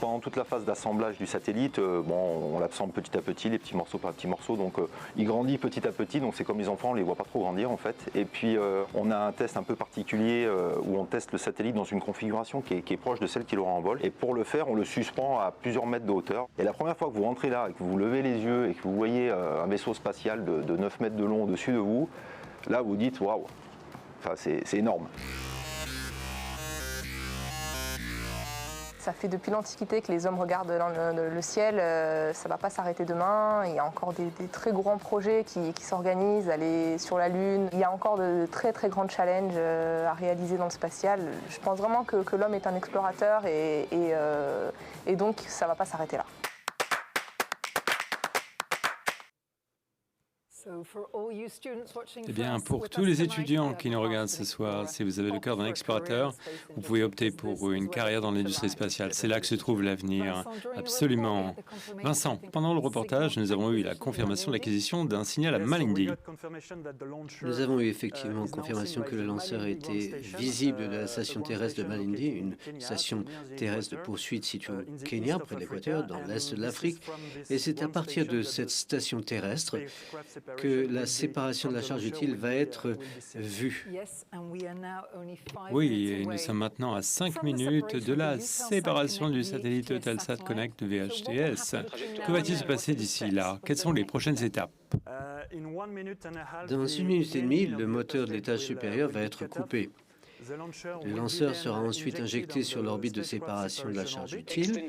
Pendant toute la phase d'assemblage du satellite, on l'assemble petit à petit, les petits morceaux par petits morceaux, donc il grandit petit à petit, donc c'est comme les enfants, on ne les voit pas trop grandir en fait. Et puis on a un test un peu particulier où on teste le satellite dans une configuration qui est proche de celle qu'il aura en vol. Et pour le faire, on le suspend à plusieurs mètres de hauteur. Et la première fois que vous rentrez là et que vous levez les yeux et que vous voyez un vaisseau spatial de 9 mètres de long au-dessus de vous, là vous dites waouh, enfin, c'est énorme. Ça fait depuis l'Antiquité que les hommes regardent dans le ciel, ça ne va pas s'arrêter demain. Il y a encore des très grands projets qui s'organisent, aller sur la Lune. Il y a encore de très très grands challenges à réaliser dans le spatial. Je pense vraiment que l'homme est un explorateur et donc ça ne va pas s'arrêter là. Eh bien, pour tous les étudiants qui nous regardent ce soir, si vous avez le cœur d'un explorateur, vous pouvez opter pour une carrière dans l'industrie spatiale. C'est là que se trouve l'avenir. Absolument. Vincent, pendant le reportage, nous avons eu la confirmation de l'acquisition d'un signal à Malindi. Nous avons eu effectivement confirmation que le lanceur était visible de la station terrestre de Malindi, une station terrestre de poursuite située au Kenya, près de l'équateur, dans l'est de l'Afrique. Et c'est à partir de cette station terrestre que la séparation de la charge utile va être vue. Oui, et nous sommes maintenant à 5 minutes de la séparation du satellite Eutelsat Connect VHTS. Que va-t-il se passer d'ici là? Quelles sont les prochaines étapes? Dans 1 minute et demie, le moteur de l'étage supérieur va être coupé. Le lanceur sera ensuite injecté sur l'orbite de séparation de la charge utile.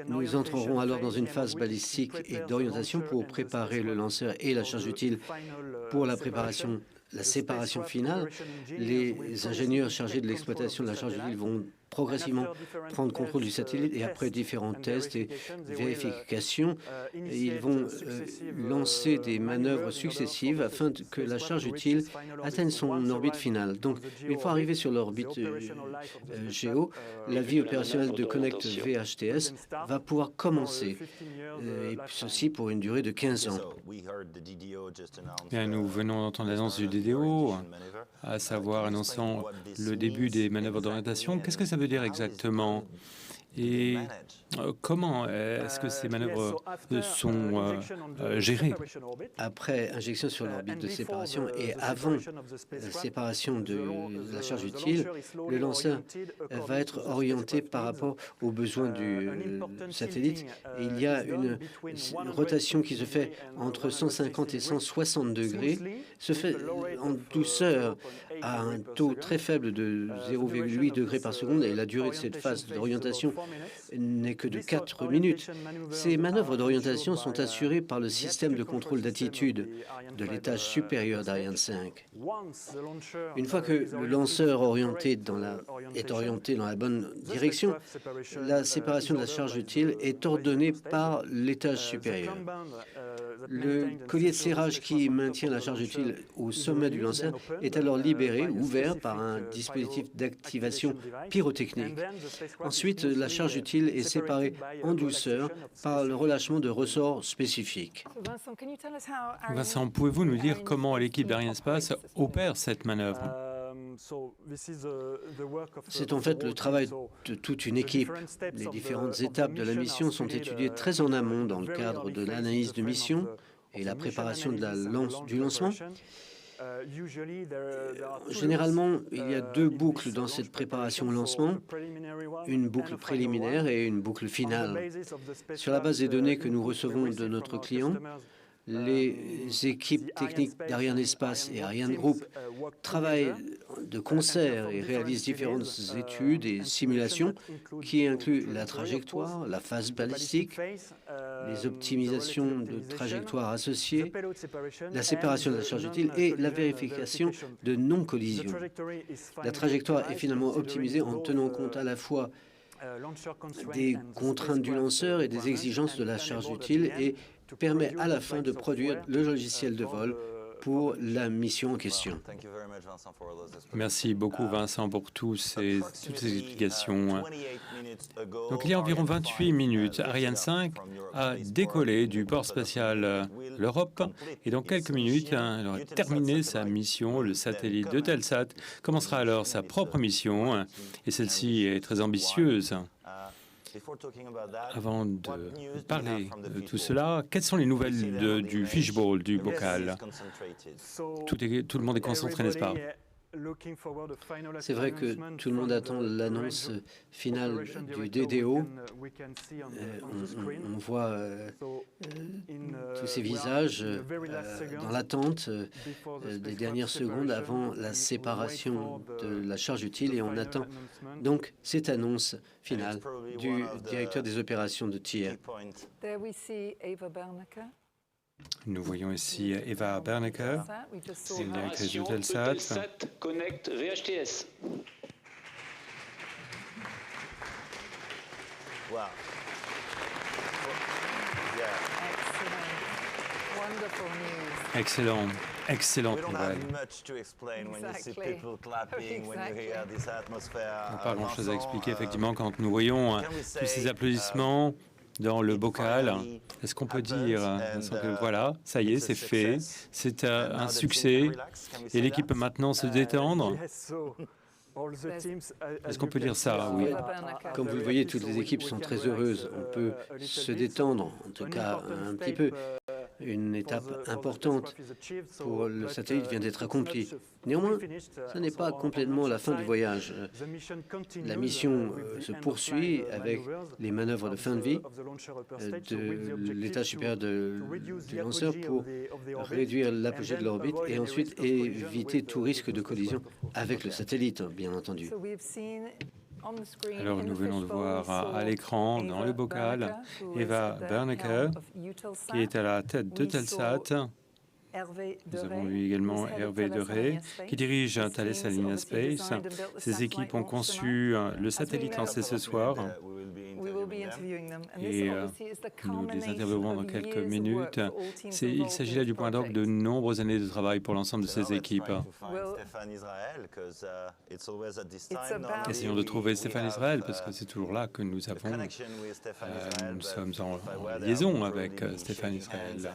Nous entrerons alors dans une phase balistique et d'orientation pour préparer le lanceur et la charge utile pour la séparation finale. Les ingénieurs chargés de l'exploitation de la charge utile vont progressivement prendre contrôle du satellite et après différents tests et vérifications, ils vont lancer des manœuvres successives afin que la charge utile atteigne son orbite finale. Donc, une fois arrivé sur l'orbite géo, la vie opérationnelle de Connect VHTS va pouvoir commencer, et ceci pour une durée de 15 ans. Bien, nous venons d'entendre l'annonce du DDO, à savoir annonçant le début des manœuvres d'orientation. Qu'est-ce que ça veut dire exactement? Et comment est-ce que ces manœuvres sont gérées? Après injection sur l'orbite de séparation et avant la séparation de la charge utile, le lanceur va être orienté par rapport aux besoins du satellite. Et il y a une rotation qui se fait entre 150 et 160 degrés, se fait en douceur à un taux très faible de 0,8 degrés par seconde et la durée de cette phase d'orientation n'est que de 4 minutes. Ces manœuvres d'orientation sont assurées par le système de contrôle d'attitude de l'étage supérieur d'Ariane 5. Une fois que le lanceur est orienté dans la bonne direction, la séparation de la charge utile est ordonnée par l'étage supérieur. Le collier de serrage qui maintient la charge utile au sommet du lanceur est alors libéré, ouvert par un dispositif d'activation pyrotechnique. Ensuite, la charge utile est séparée en douceur par le relâchement de ressorts spécifiques. Vincent, pouvez-vous nous dire comment l'équipe d'Arianespace opère cette manœuvre? C'est en fait le travail de toute une équipe. Les différentes étapes de la mission sont étudiées très en amont dans le cadre de l'analyse de mission et la préparation du lancement. Généralement, il y a 2 boucles dans cette préparation au lancement, une boucle préliminaire et une boucle finale. Sur la base des données que nous recevons de notre client, les équipes techniques d'Arianespace et Ariane Group travaillent de concert et réalisent différentes études et simulations qui incluent la trajectoire, la phase balistique, les optimisations de trajectoire associées, la séparation de la charge utile et la vérification de non-collision. La trajectoire est finalement optimisée en tenant compte à la fois des contraintes du lanceur et des exigences de la charge utile et permet à la fin de produire le logiciel de vol pour la mission en question. Merci beaucoup Vincent pour toutes ces explications. Donc il y a environ 28 minutes, Ariane 5 a décollé du port spatial l'Europe et dans quelques minutes, elle aura terminé sa mission. Le satellite d'Eutelsat commencera alors sa propre mission et celle-ci est très ambitieuse. Avant de parler de tout cela, quelles sont les nouvelles du fishbowl, du bocal? Tout le monde est concentré, n'est-ce pas? C'est vrai que tout le monde attend l'annonce finale du DDO. On voit tous ces visages dans l'attente des dernières secondes avant la séparation de la charge utile et on attend donc cette annonce finale du directeur des opérations de TIER. Nous voyons ici Eva Bernecker, directrice d'Eutelsat. Eutelsat Connect VHTS. Wow. Yeah. Excellent, excellente nouvelle. On n'a pas grand-chose à expliquer, effectivement, quand nous voyons tous ces applaudissements dans le bocal. Est-ce qu'on peut dire, voilà, ça y est, c'est fait, c'est un succès, et l'équipe peut maintenant se détendre? Est-ce qu'on peut dire ça? Oui. Comme vous le voyez, toutes les équipes sont très heureuses. On peut se détendre, en tout cas un petit peu. Une étape importante pour le satellite vient d'être accomplie. Néanmoins, ce n'est pas complètement la fin du voyage. La mission se poursuit avec les manœuvres de fin de vie de l'étage supérieur du lanceur pour réduire l'apogée de l'orbite et ensuite éviter tout risque de collision avec le satellite, bien entendu. Alors, nous venons de voir à l'écran, dans le bocal, Eva Berneke, qui est à la tête de Telsat. Nous avons eu également Hervé Derey, qui dirige Thales Alenia Space. Ces équipes ont conçu le satellite lancé ce soir. Et nous les interviewerons dans quelques minutes. Il s'agit là du point d'orgue de nombreuses années de travail pour l'ensemble de ces équipes. Essayons de trouver Stéphane Israël, parce que c'est toujours là que nous sommes en liaison avec Stéphane Israël.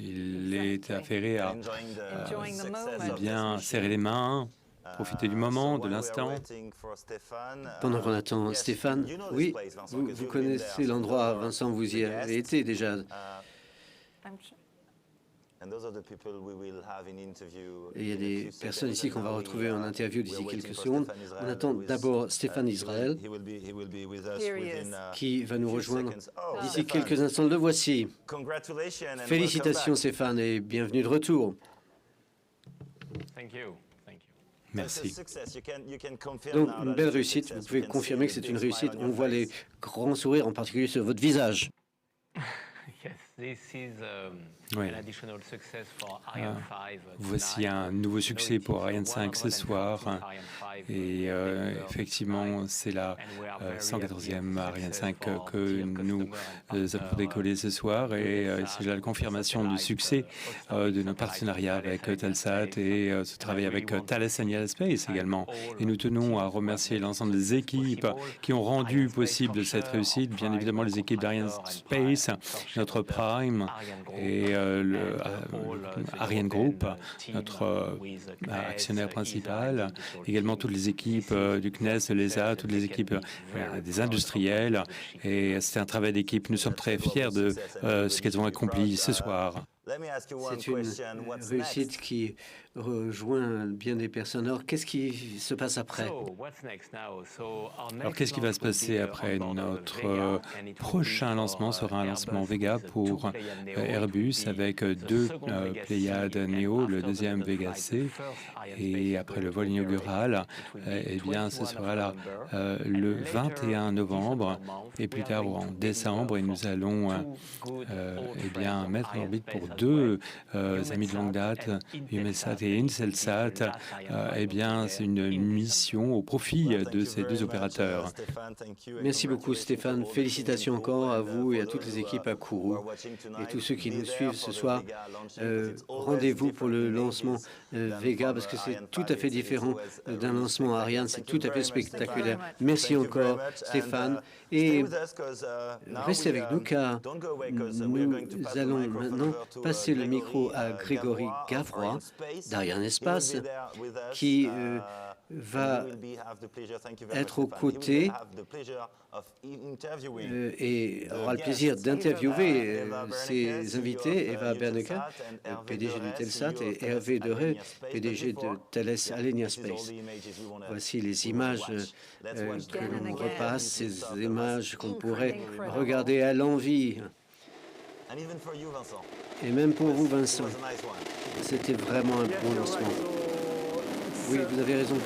Il est affairé à bien serrer les mains, profiter du moment, de l'instant. Pendant qu'on attend Stéphane, oui, vous connaissez l'endroit, Vincent, vous y avez été déjà. Et il y a des personnes ici qu'on va retrouver en interview d'ici quelques secondes. On attend d'abord Stéphane Israël, qui va nous rejoindre d'ici quelques instants. Le voici. Félicitations Stéphane et bienvenue de retour. Merci. Donc, une belle réussite. Vous pouvez confirmer que c'est une réussite. On voit les grands sourires, en particulier sur votre visage. Oui. Voici un nouveau succès pour Ariane 5 ce soir. Et effectivement, c'est la 114e Ariane 5 que nous avons décollé ce soir. Et c'est la confirmation du succès de nos partenariats avec Telsat et ce travail avec Thales Alenia Space également. Et nous tenons à remercier l'ensemble des équipes qui ont rendu possible cette réussite. Bien évidemment, les équipes d'Ariane Space, notre Prime et le Ariane Group, notre actionnaire principal, également toutes les équipes du CNES, de l'ESA, toutes les équipes des industriels. Et c'est un travail d'équipe. Nous sommes très fiers de ce qu'elles ont accompli ce soir. C'est une réussite qui rejoint bien des personnes. Alors, qu'est-ce qui se passe après? Alors, qu'est-ce qui va se passer après? Notre prochain lancement sera un lancement Vega pour Airbus avec deux Pléiades Neo, le deuxième Vega C. Et après le vol inaugural, eh bien, ce sera là le 21 novembre et plus tard en décembre. Et nous allons eh bien, mettre en orbite pour deux amis de longue date, EUMETSAT et Intelsat. Eh bien, c'est une mission au profit de ces deux opérateurs. Merci beaucoup Stéphane. Félicitations encore à vous et à toutes les équipes à Kourou et tous ceux qui nous suivent ce soir. Rendez-vous pour le lancement Vega parce que c'est tout à fait différent d'un lancement Ariane. C'est tout à fait spectaculaire. Merci encore Stéphane. Et restez avec nous car nous allons maintenant passer le micro à Grégory Gavrois d'Ariane Espace qui va être aux côtés et aura le plaisir d'interviewer ses invités, Eva Berneke, PDG du Telsat, et Hervé Derey, PDG de Thales Alenia Space. Voici les images que l'on repasse, ces images qu'on pourrait regarder à l'envie. Et même pour vous, Vincent, c'était vraiment un bon lancement. Oui, vous avez raison.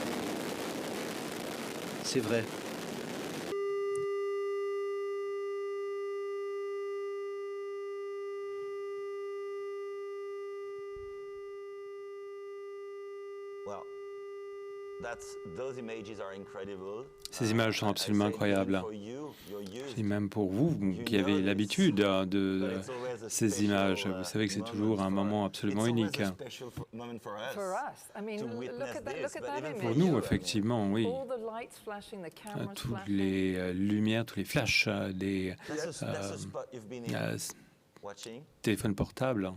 C'est vrai. Ces images sont absolument incroyables. Et même pour vous qui avez l'habitude de ces images, vous savez que c'est toujours un moment absolument unique. Pour nous, effectivement, oui. Toutes les lumières, tous les flashs des téléphones portables.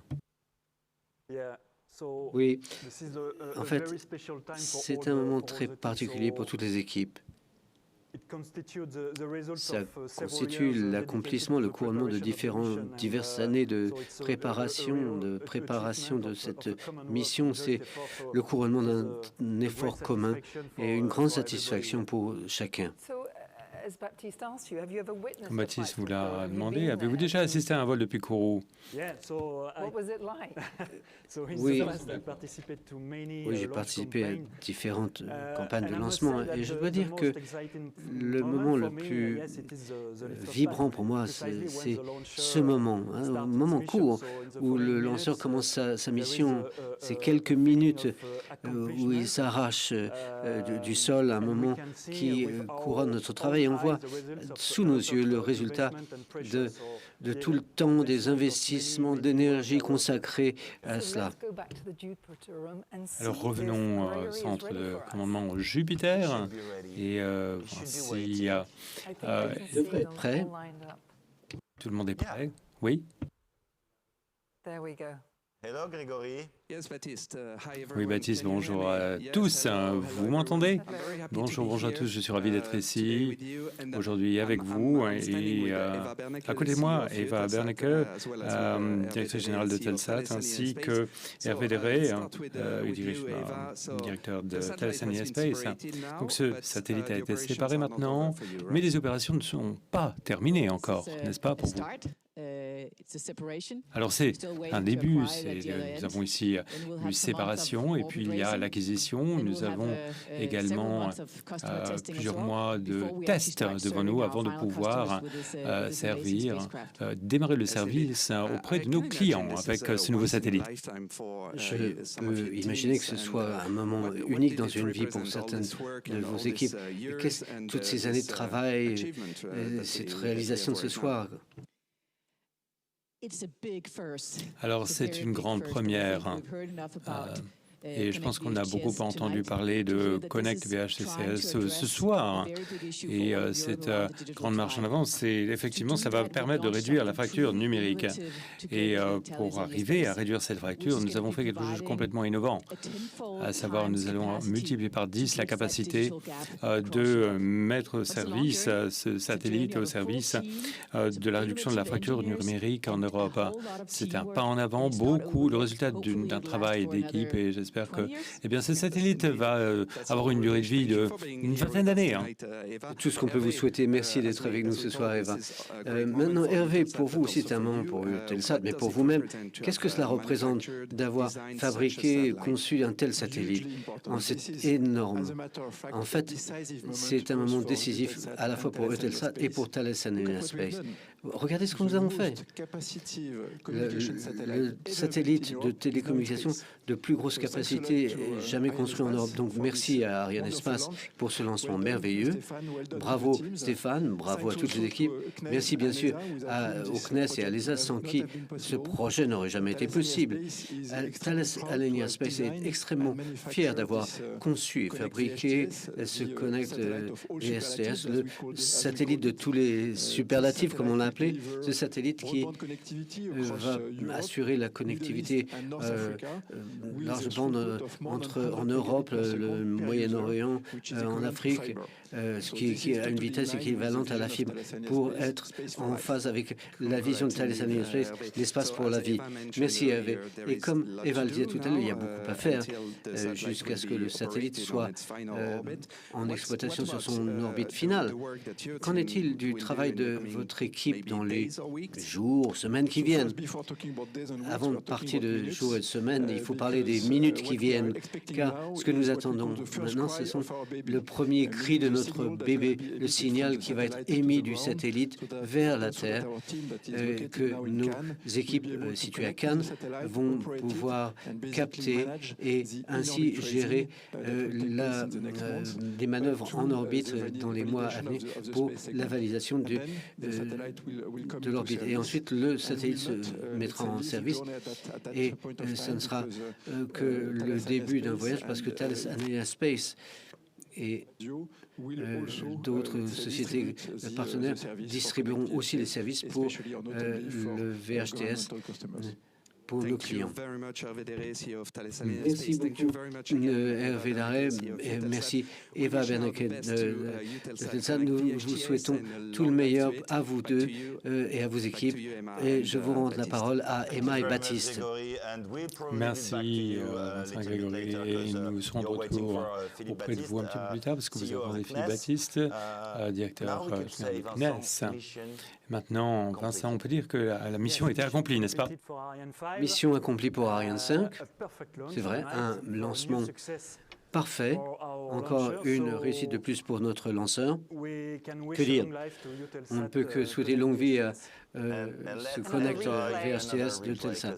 Oui, en fait, c'est un moment très particulier pour toutes les équipes. Ça constitue l'accomplissement, le couronnement de diverses années de préparation de cette mission. C'est le couronnement d'un effort commun et une grande satisfaction pour chacun. Baptiste vous l'a demandé, avez-vous déjà assisté à un vol depuis Kourou? Oui, j'ai participé à différentes campagnes de lancement et je dois dire que le moment le plus vibrant pour moi, c'est ce moment, un moment court où le lanceur commence sa mission. C'est quelques minutes où il s'arrache du sol, un moment qui couronne notre travail. Et on voit sous nos yeux le résultat de tout le temps, des investissements d'énergie consacrés à cela. Alors revenons au centre de commandement Jupiter et voici devrait être prêt. Tout le monde est prêt? Oui. Hello, Grégory. Oui, Baptiste, bonjour à tous. Vous m'entendez? Bonjour à tous. Je suis ravi d'être ici aujourd'hui avec vous. Et à côté de moi, Eva Berneke, directrice générale de Telsat, ainsi que Hervé Derré, directeur de Thales Space. Donc ce satellite a été séparé maintenant, mais les opérations ne sont pas terminées encore, n'est-ce pas pour vous? Alors c'est un début, nous avons ici une séparation et puis il y a l'acquisition. Nous avons également plusieurs mois de tests devant nous avant de pouvoir démarrer le service auprès de nos clients avec ce nouveau satellite. Je peux imaginer que ce soit un moment unique dans une vie pour certaines de vos équipes. Toutes ces années de travail, cette réalisation de ce soir. Alors, c'est une grande première. Et je pense qu'on a beaucoup entendu parler de Connect VHTS ce soir. Et cette grande marche en avant, effectivement, ça va permettre de réduire la fracture numérique. Et pour arriver à réduire cette fracture, nous avons fait quelque chose de complètement innovant. À savoir, nous allons multiplier par 10 la capacité de mettre au service ce satellite au service de la réduction de la fracture numérique en Europe. C'est un pas en avant, le résultat d'un travail d'équipe et j'espère que ce satellite va avoir une durée de vie d'une vingtaine d'années. Tout ce qu'on peut vous souhaiter. Merci d'être avec nous ce soir, Eva. Maintenant, Hervé, pour vous aussi, c'est un moment pour Telsat, mais pour vous-même, qu'est-ce que cela représente d'avoir fabriqué, conçu un tel satellite? C'est énorme. En fait, c'est un moment décisif à la fois pour Eutelsat et pour Thales Space. Regardez ce que nous avons fait. Le satellite de télécommunication de plus grosse capacité jamais construit en Europe. Donc merci à Arianespace pour ce lancement merveilleux. Bravo Stéphane, bravo à toutes les équipes. Merci bien sûr au CNES et à l'ESA sans qui ce projet n'aurait jamais été possible. Thales Alenia Space est extrêmement fier d'avoir conçu et fabriqué ce Connect VHTS, le satellite de tous les superlatifs, comme on l'a appelé, ce satellite qui va assurer la connectivité large bande en Europe, le Moyen-Orient, en Afrique, ce qui a une vitesse équivalente à la fibre pour être en phase avec la vision de Thales Alenia Space, l'espace pour la vie. Merci Hervé. Et comme Eva le disait tout à l'heure, il y a beaucoup à faire jusqu'à ce que le satellite soit en exploitation sur son orbite finale. Qu'en est-il du travail de votre équipe dans les jours, semaines qui viennent? Avant de partir de jours et de semaines, il faut parler des minutes satellites qui viennent, car ce que nous attendons maintenant, ce sont le premier cri de notre bébé, le signal qui va être émis du satellite vers la Terre, que nos équipes situées à Cannes vont pouvoir capter et ainsi gérer des manœuvres en orbite dans les mois à venir pour la validation de l'orbite. Et ensuite, le satellite se mettra en service et ça ne sera que le début d'un voyage parce que Thales Alenia Space et d'autres sociétés partenaires distribueront aussi les services pour le VHTS pour nos clients. Merci beaucoup, Hervé Darret, et merci Eva Berneke de Telsa. Nous vous souhaitons tout le meilleur à vous deux et à vos équipes. Et je vous rends la parole à Emma et Baptiste. Merci, Vincent Grégory. Et nous serons de retour auprès de vous un petit peu plus tard parce que vous avez Philippe Baptiste, directeur du CNES. Maintenant, Vincent, on peut dire que la mission était accomplie, n'est-ce pas? Mission accomplie pour Ariane 5, c'est vrai, un lancement parfait, encore une réussite de plus pour notre lanceur. Que dire? On ne peut que souhaiter longue vie à ce connecteur VHTS de Telsat.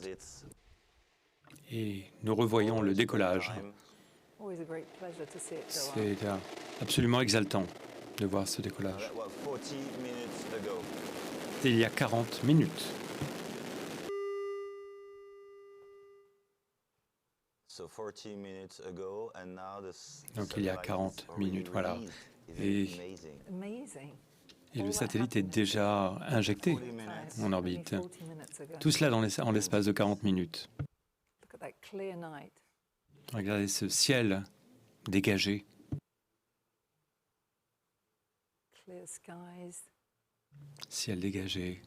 Et nous revoyons le décollage. C'est absolument exaltant de voir ce décollage. C'était il y a 40 minutes. Donc il y a 40 minutes, voilà. Et le satellite est déjà injecté en orbite. Tout cela en l'espace de 40 minutes. Regardez ce ciel dégagé. Ciel dégagé.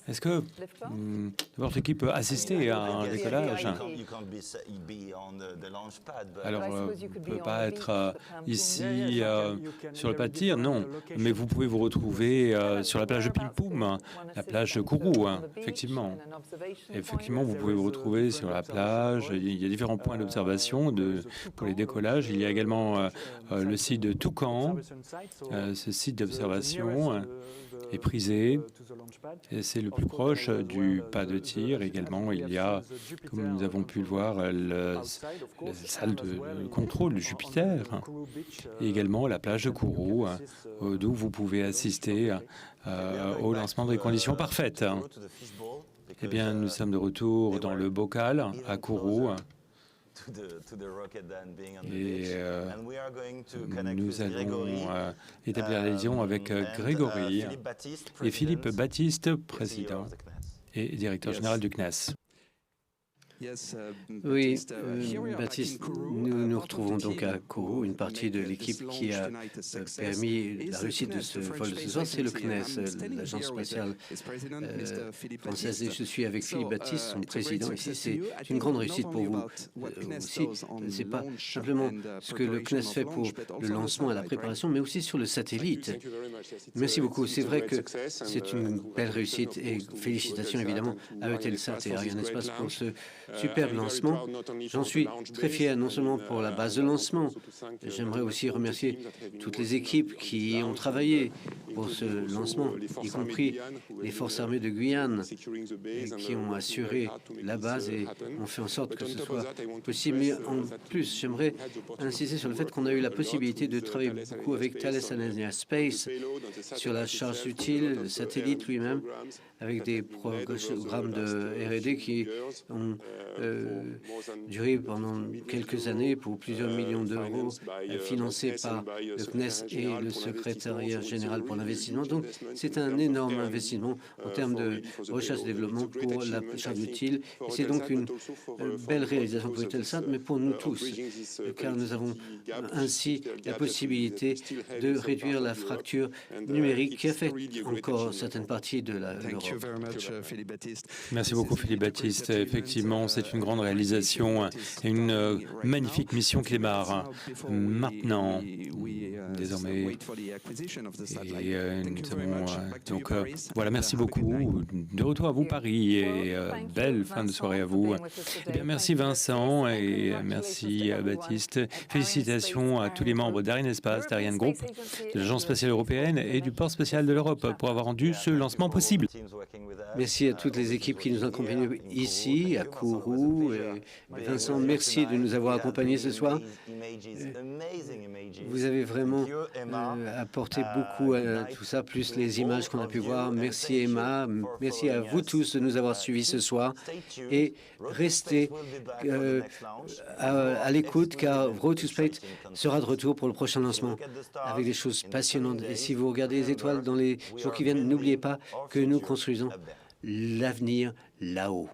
Est-ce que votre équipe peut assister à un décollage? Alors, on ne peut pas être ici sur le pas de tir, non. Mais vous pouvez vous retrouver sur la plage de Pimpoum, la plage de Kourou, effectivement. Effectivement, vous pouvez vous retrouver sur la plage. Il y a différents points d'observation pour les décollages. Il y a également le site de Toucan. Ce site d'observation est prisé. C'est le plus proche du pas de tir. Également, il y a, comme nous avons pu le voir, la salle de contrôle de Jupiter et également la plage de Kourou, d'où vous pouvez assister au lancement dans des conditions parfaites. Eh bien, nous sommes de retour dans le bocal à Kourou. Et nous allons établir la liaison avec Grégory et Philippe Baptiste, président et directeur général du CNES. Oui, Baptiste, nous nous retrouvons donc à Kourou. Une partie de l'équipe qui a permis la réussite de ce vol de ce soir, c'est le CNES, l'agence spatiale française. Et je suis avec Philippe Baptiste, son président ici. C'est une grande réussite pour vous aussi. Ce n'est pas simplement ce que le CNES fait pour le lancement et la préparation, mais aussi sur le satellite. Merci beaucoup. C'est vrai que c'est une belle réussite et félicitations évidemment à Eutelsat et Arianespace pour ce superbe lancement. J'en suis très fier, non seulement pour la base de lancement, j'aimerais aussi remercier toutes les équipes qui ont travaillé pour ce lancement, y compris les forces armées de Guyane, qui ont assuré la base et ont fait en sorte que ce soit possible. Mais en plus, j'aimerais insister sur le fait qu'on a eu la possibilité de travailler beaucoup avec Thales Alenia Space sur la charge utile, le satellite lui-même, avec des programmes de R&D qui ont duré pendant quelques années pour plusieurs millions d'euros, financés par le CNES et le secrétariat général pour investissement. Donc, c'est un énorme investissement en termes de recherche et développement pour la charge utile. C'est donc une belle réalisation pour Eutelsat, mais pour nous tous, car nous avons ainsi la possibilité de réduire la fracture numérique qui affecte encore certaines parties de l'Europe. Merci beaucoup, Philippe Baptiste. Effectivement, c'est une grande réalisation et une magnifique mission qui démarre maintenant, désormais. Et nous avons, donc, voilà, merci beaucoup. De retour à vous, Paris, et belle fin de soirée à vous. Eh bien, merci Vincent et merci Baptiste. Félicitations à tous les membres d'Arianespace, d'Ariane Group, de l'Agence spatiale européenne et du port spatial de l'Europe pour avoir rendu ce lancement possible. Merci à toutes les équipes qui nous accompagnent ici, à Kourou. Et Vincent, merci de nous avoir accompagnés ce soir. Vous avez vraiment apporté beaucoup à tout ça, plus les images qu'on a pu voir. Merci Emma, merci à vous tous de nous avoir suivis ce soir. Et restez à l'écoute, car Road to Space sera de retour pour le prochain lancement avec des choses passionnantes. Et si vous regardez les étoiles dans les jours qui viennent, n'oubliez pas que nous construisons l'avenir là-haut.